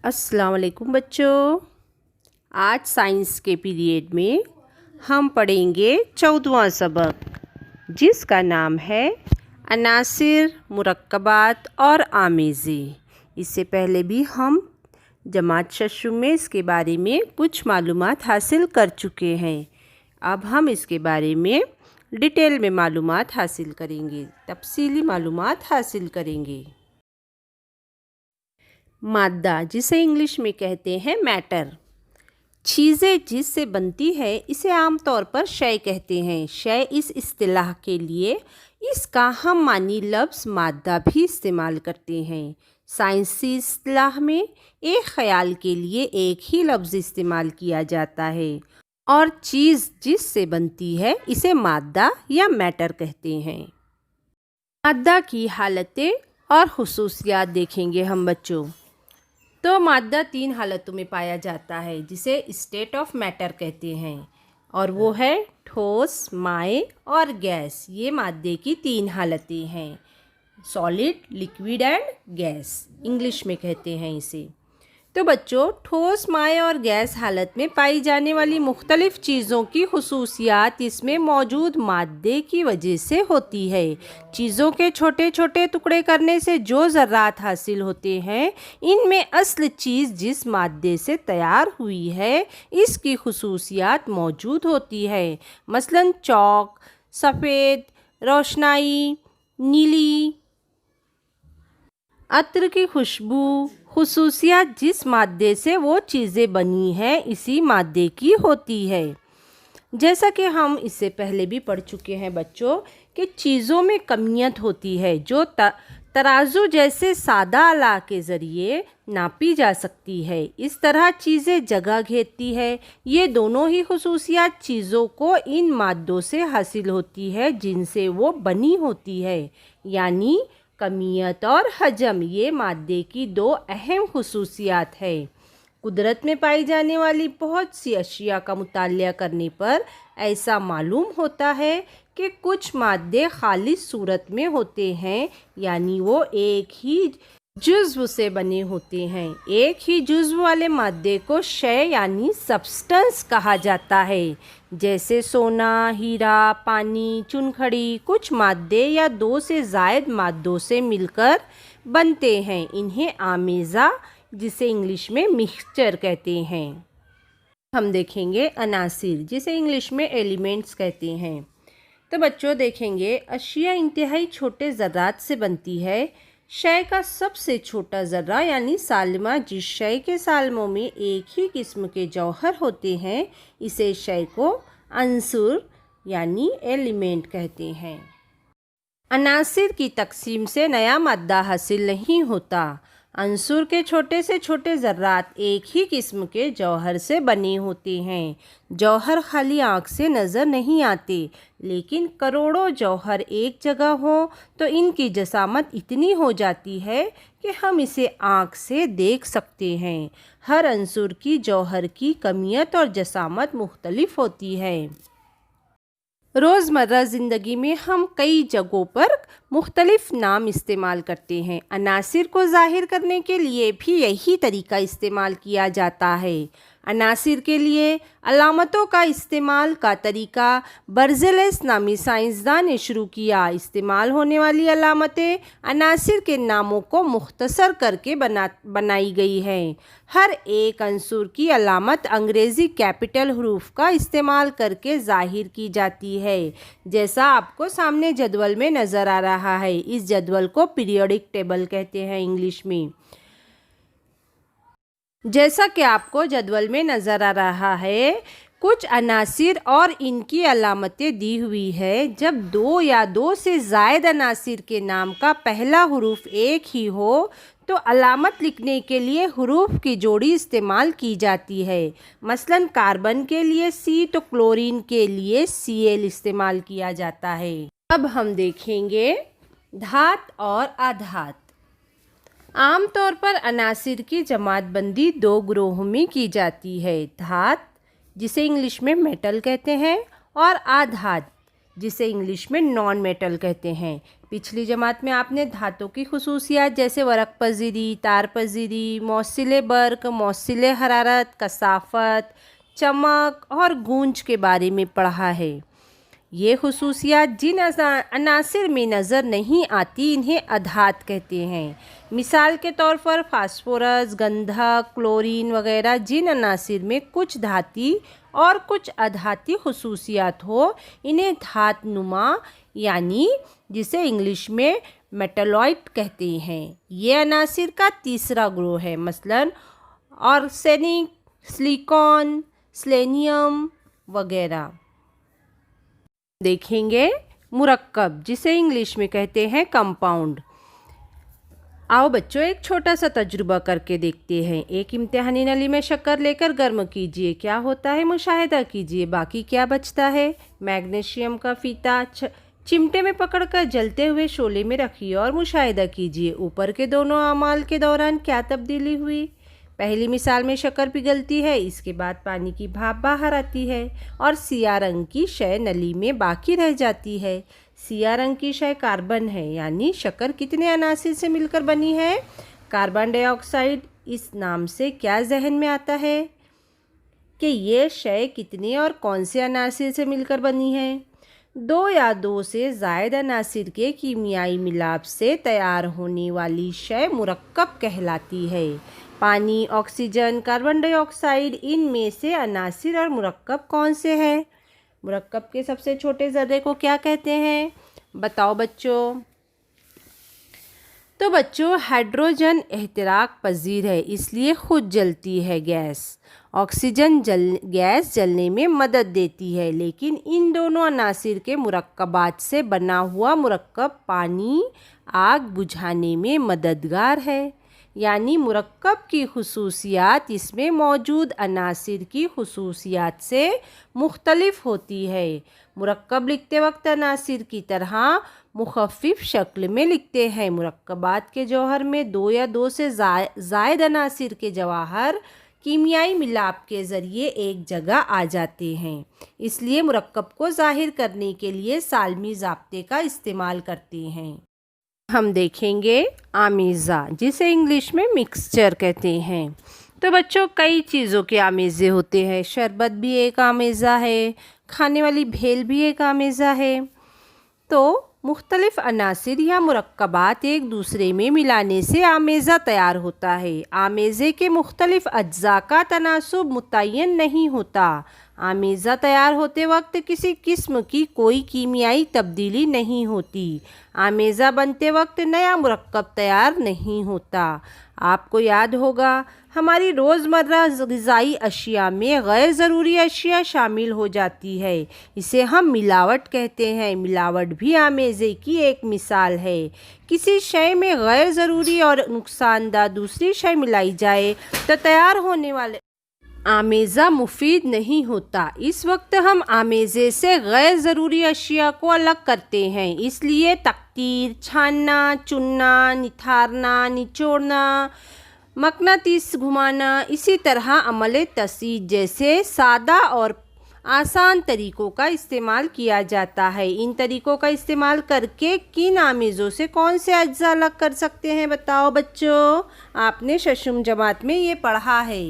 अस्सलाम वालेकुम बच्चों। आज साइंस के पीरियड में हम पढ़ेंगे 14वां सबक, जिसका नाम है अनासिर, मुरक्कबात और आमेज़े। इससे पहले भी हम जमात शशु में इसके बारे में कुछ मालूमात हासिल कर चुके हैं। अब हम इसके बारे में डिटेल में मालूमात हासिल करेंगे, तफसीली मालूमात हासिल करेंगे। मादा, जिसे इंग्लिश में कहते हैं मैटर। चीज़ें जिससे बनती है इसे आमतौर पर शय कहते हैं। शय इस इस्तिलाह के लिए इसका हम मानी लफ्ज़ मादा भी इस्तेमाल करते हैं। साइंसी इस्तिलाह में एक ख़याल के लिए एक ही लफ्ज़ इस्तेमाल किया जाता है और चीज़ जिससे बनती है इसे मादा या मैटर कहते हैं। मादा की हालतें और खुसूसियात देखेंगे हम बच्चों। तो मादा 3 हालतों में पाया जाता है, जिसे स्टेट ऑफ मैटर कहते हैं, और वो है ठोस, माए और गैस। ये मादे की 3 हालतें हैं, solid, liquid and gas, English में कहते हैं इसे। तो बच्चों, ठोस, माए और गैस हालत में पाई जाने वाली मुख्तलिफ़ चीज़ों की खुसूसियात इसमें मौजूद मादे की वजह से होती है। चीज़ों के छोटे छोटे टुकड़े करने से जो ज़र्रात हासिल होते हैं, इनमें असल चीज़ जिस मादे से तैयार हुई है इसकी खुसूसियात मौजूद होती है। मसलन चौक, सफ़ेद, रोशनाई, नीली, अत्र की खुशबू, खुसूसियात जिस मादे से वो चीज़ें बनी हैं इसी मादे की होती है। जैसा कि हम इससे पहले भी पढ़ चुके हैं बच्चों कि चीज़ों में कमियत होती है जो तराजू जैसे सादा आला के ज़रिए नापी जा सकती है। इस तरह चीज़ें जगह घेरती है। ये दोनों ही खुसूसियात चीज़ों को इन मादों से हासिल होती है जिनसे वो बनी होती है, यानी कमियत और हजम। ये मादे की 2 अहम खुसूसियात है। कुदरत में पाई जाने वाली बहुत सी अशिया का मुतालिया करने पर ऐसा मालूम होता है कि कुछ मादे खालिस सूरत में होते हैं, यानी वो एक ही जुज़्व से बने होते हैं। एक ही जुज़्व वाले मादे को शय यानी सब्सटेंस कहा जाता है। जैसे सोना, हीरा, पानी, चुनखड़ी कुछ मादे या 2 से ज़ायद मादों से मिलकर बनते हैं। इन्हें आमेज़ा, जिसे इंग्लिश में मिक्सचर कहते हैं। हम देखेंगे अनासिर, जिसे इंग्लिश में एलिमेंट्स कहते हैं। तो बच्चों देखेंगे, अशिया इंतहाई छोटे ज़र्रात से बनती है। शय का सबसे छोटा ज़र्रा यानी सालिमा, जिस शय के सालमों में एक ही किस्म के जौहर होते हैं, इसे शय को अंसुर यानी एलिमेंट कहते हैं। अनासिर की तकसीम से नया मादा हासिल नहीं होता। अंसुर के छोटे से छोटे ज़र्रात एक ही किस्म के जौहर से बने होते हैं। जौहर खाली आँख से नज़र नहीं आते, लेकिन करोड़ों जौहर एक जगह हो तो इनकी जसामत इतनी हो जाती है कि हम इसे आँख से देख सकते हैं। हर अंसुर की जौहर की कमियत और जसामत मुख्तलिफ होती है। रोज़मर्रा ज़िंदगी में हम कई जगहों पर मुख्तलिफ नाम इस्तेमाल करते हैं। अनासिर को ज़ाहिर करने के लिए भी यही तरीका इस्तेमाल किया जाता है। अनासिर के लिए अलामतों का इस्तेमाल का तरीका बर्ज़ेलेस नामी साइंसदान ने शुरू किया। इस्तेमाल होने वाली अलामतें अनासिर के नामों को मुख्तसर करके बनाई गई हैं। हर एक अंसुर की अलामत अंग्रेज़ी कैपिटल हरूफ का इस्तेमाल करके ज़ाहिर की जाती है, जैसा आपको सामने जदवल में नज़र आ रहा है। इस जदवल को पीरियोडिक टेबल कहते हैं इंग्लिश में। जैसा कि आपको जदवल में नज़र आ रहा है, कुछ अनासिर और इनकी अलामतें दी हुई है। जब 2 या 2 से ज़ायद अनासिर के नाम का पहला हरूफ एक ही हो तो अलामत लिखने के लिए हरूफ की जोड़ी इस्तेमाल की जाती है। मसलन कार्बन के लिए C तो क्लोरीन के लिए Cl इस्तेमाल किया जाता है। अब हम देखेंगे धात और आधात। आम तौर पर अनासिर की जमात बंदी 2 ग्रोहों में की जाती है, धात, जिसे इंग्लिश में मेटल कहते हैं, और आधात, जिसे इंग्लिश में नॉन मेटल कहते हैं। पिछली जमात में आपने धातु की खुसूसियात जैसे वरक पजीरी, तार पजीरी, मौसिले बर्क, मौसिले हरारत, कसाफत, चमक और गूंज के बारे में पढ़ा है। ये खुसूसियात जिन अनासिर में नज़र नहीं आती इन्हें अधात कहते हैं। मिसाल के तौर पर फास्फोरस, गंधक, क्लोरीन वगैरह जिन अनासिर में कुछ धाती और कुछ अधाती खुसूसियात हो इन्हें धातनुमा यानी जिसे इंग्लिश में मेटलॉइड कहते हैं। ये अनासिर का तीसरा ग्रोह है, मसलन आर्सेनिक, सिलिकॉन, सेलेनियम वगैरह। देखेंगे मुरक्कब जिसे इंग्लिश में कहते हैं कंपाउंड। आओ बच्चों एक छोटा सा तजुर्बा करके देखते हैं। एक इम्तिहानी नली में शक्कर लेकर गर्म कीजिए, क्या होता है मुशाहिदा कीजिए। बाकी क्या बचता है? मैग्नीशियम का फीता चिमटे में पकड़कर जलते हुए शोले में रखिए और मुशाहिदा कीजिए ऊपर के दोनों अमाल के दौरान क्या तब्दीली हुई। पहली मिसाल में शक्कर पिघलती है, इसके बाद पानी की भाप बाहर आती है और सिया रंग की शय नली में बाकी रह जाती है। सिया रंग की शय कार्बन है, यानी शक्कर कितने अनासिर से मिलकर बनी है? Carbon dioxide. इस नाम से क्या जहन में आता है कि ये शय कितने और कौन से अनासिर से मिलकर बनी है? दो या दो से ज़ायद अनासिर के कीमियाई मिलाप से तैयार होने वाली शय मुरक्कब कहलाती है। पानी, ऑक्सीजन, कार्बन डाइऑक्साइड, इनमें से अनासिर और मुरक्कब कौन से हैं? मुरक्कब के सबसे छोटे ज़र्रे को क्या कहते हैं? बताओ बच्चों। तो बच्चों हाइड्रोजन एहतिराक पजीर है, इसलिए खुद जलती है गैस। ऑक्सीजन गैस जलने में मदद देती है, लेकिन इन दोनों अनासिर के मुरक्कबात से बना हुआ मुरक्कब पानी आग बुझाने में मददगार है। यानी मुरक्कब की खुसूसियात इसमें मौजूद अनासिर की खुसूसियात से मुख्तलिफ होती है। मुरक्कब लिखते वक्त अनासिर की तरह मुखफ़िफ़ शक्ल में लिखते हैं। मुरक्कबात के जौहर में दो या दो से ज़ायद अनासिर के जवाहर कीमियाई मिलाप के ज़रिए एक जगह आ जाते हैं, इसलिए मुरक्कब को ज़ाहिर करने के लिए सालमी ज़ाब्ते का इस्तेमाल करते हैं। हम देखेंगे आमेज़ा जिसे इंग्लिश में मिक्सचर कहते हैं। तो बच्चों कई चीज़ों के आमेज़े होते हैं। शरबत भी एक आमेज़ा है, खाने वाली भेल भी एक आमेज़ा है। तो मुख्तलिफ अनासिर या मुरक्कबात एक दूसरे में मिलाने से आमेज़ा तैयार होता है। आमेज़े के मुख्तलिफ अज्जा का तनासुब मुतय्यन नहीं होता। आमेज़ा तैयार होते वक्त किसी किस्म की कोई कीमियाई तब्दीली नहीं होती। आमेज़ा बनते वक्त नया मुरक्कब तैयार नहीं होता। आपको याद होगा हमारी रोज़मर्रा ग़िज़ाई अशिया में गैर ज़रूरी अशिया शामिल हो जाती है, इसे हम मिलावट कहते हैं। मिलावट भी आमेज़े की एक मिसाल है। किसी शय में गैर ज़रूरी और नुकसानदा दूसरी शय मिलाई जाए तो तैयार होने वाले आमेज़ा मुफीद नहीं होता। इस वक्त हम आमेज़े से गैर ज़रूरी अशिया को अलग करते हैं, इसलिए तकतीर, छानना, चुनना, निथारना, निचोड़ना, मकनातीस घुमाना, इसी तरह अमल तसीद जैसे सादा और आसान तरीक़ों का इस्तेमाल किया जाता है। इन तरीक़ों का इस्तेमाल करके किन आमेज़ों से कौन से अज्जा अलग कर सकते हैं? बताओ बच्चों, आपने शशुम जमात में ये पढ़ा है।